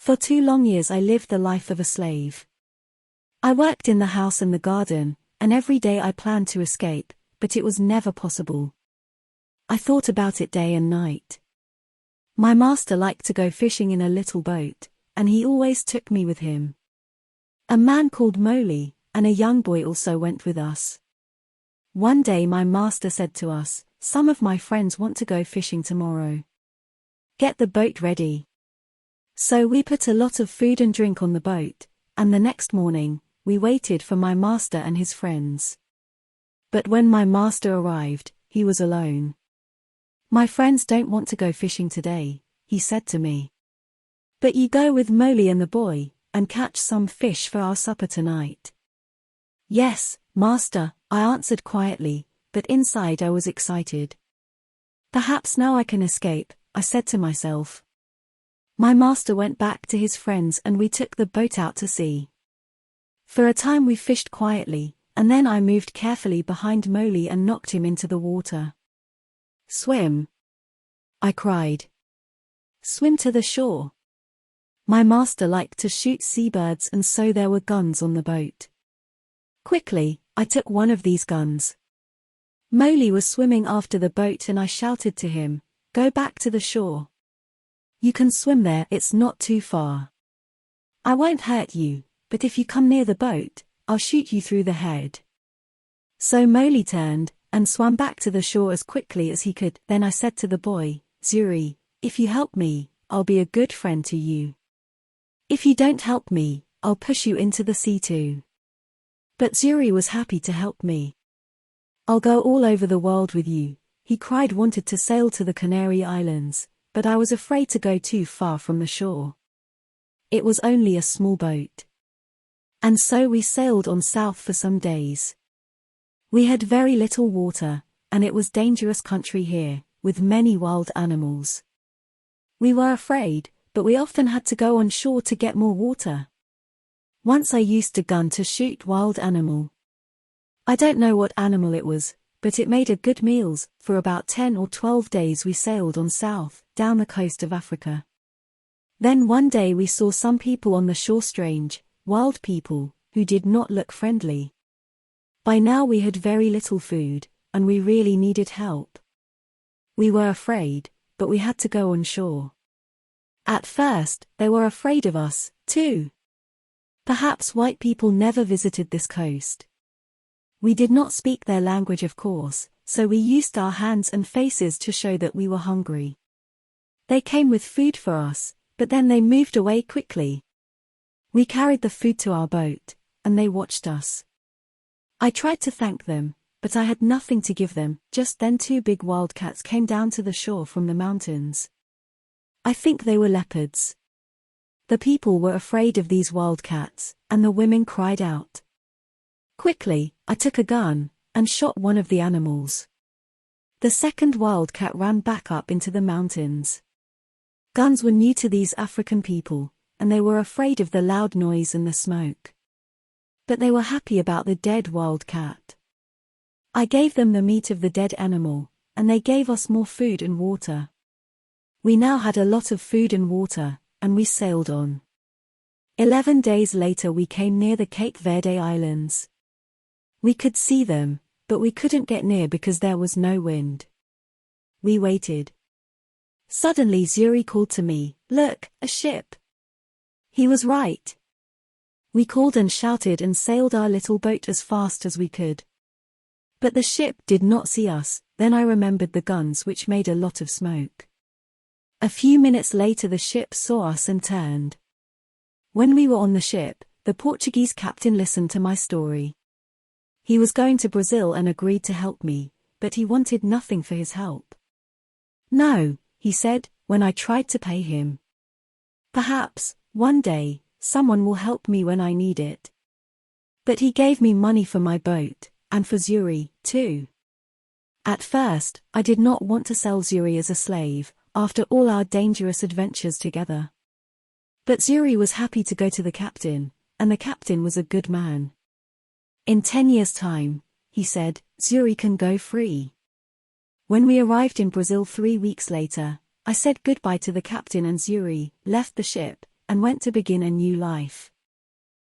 For 2 long years I lived the life of a slave. I worked in the house and the garden, and every day I planned to escape, but it was never possible. I thought about it day and night. My master liked to go fishing in a little boat, and he always took me with him. A man called Molly, and a young boy also went with us. One day my master said to us, "Some of my friends want to go fishing tomorrow. Get the boat ready." So we put a lot of food and drink on the boat, and the next morning, we waited for my master and his friends. But when my master arrived, he was alone. "My friends don't want to go fishing today," he said to me. "But you go with Molly and the boy, and catch some fish for our supper tonight." "Yes, master," I answered quietly, but inside I was excited. "Perhaps now I can escape," I said to myself. My master went back to his friends and we took the boat out to sea. For a time we fished quietly, and then I moved carefully behind Molly and knocked him into the water. "Swim!" I cried. "Swim to the shore." My master liked to shoot seabirds, and so there were guns on the boat. Quickly, I took one of these guns. Molly was swimming after the boat and I shouted to him, "Go back to the shore. You can swim there, it's not too far. I won't hurt you, but if you come near the boat, I'll shoot you through the head." So Molly turned and swam back to the shore as quickly as he could. Then I said to the boy, "Zuri, if you help me, I'll be a good friend to you. If you don't help me, I'll push you into the sea too." But Zuri was happy to help me. "I'll go all over the world with you," he cried. Wanted to sail to the Canary Islands, but I was afraid to go too far from the shore. It was only a small boat. And so we sailed on south for some days. We had very little water, and it was dangerous country here, with many wild animals. We were afraid, but we often had to go on shore to get more water. Once I used a gun to shoot wild animal. I don't know what animal it was, but it made a good meals. For about 10 or 12 days we sailed on south, down the coast of Africa. Then one day we saw some people on the shore, strange, wild people, who did not look friendly. By now we had very little food, and we really needed help. We were afraid, but we had to go on shore. At first, they were afraid of us, too. Perhaps white people never visited this coast. We did not speak their language, of course, so we used our hands and faces to show that we were hungry. They came with food for us, but then they moved away quickly. We carried the food to our boat, and they watched us. I tried to thank them, but I had nothing to give them. Just then 2 big wildcats came down to the shore from the mountains. I think they were leopards. The people were afraid of these wildcats, and the women cried out. Quickly, I took a gun, and shot one of the animals. The second wildcat ran back up into the mountains. Guns were new to these African people, and they were afraid of the loud noise and the smoke. But they were happy about the dead wildcat. I gave them the meat of the dead animal, and they gave us more food and water. We now had a lot of food and water, and we sailed on. 11 days later we came near the Cape Verde Islands. We could see them, but we couldn't get near because there was no wind. We waited. Suddenly Zuri called to me, "Look, a ship." He was right. We called and shouted and sailed our little boat as fast as we could. But the ship did not see us. Then I remembered the guns, which made a lot of smoke. A few minutes later the ship saw us and turned. When we were on the ship, the Portuguese captain listened to my story. He was going to Brazil and agreed to help me, but he wanted nothing for his help. "No," he said, when I tried to pay him. "Perhaps, one day, someone will help me when I need it." But he gave me money for my boat, and for Zuri, too. At first, I did not want to sell Zuri as a slave, after all our dangerous adventures together. But Zuri was happy to go to the captain, and the captain was a good man. "In 10 years' time," he said, "Zuri can go free." When we arrived in Brazil 3 weeks later, I said goodbye to the captain and Zuri left the ship, and went to begin a new life.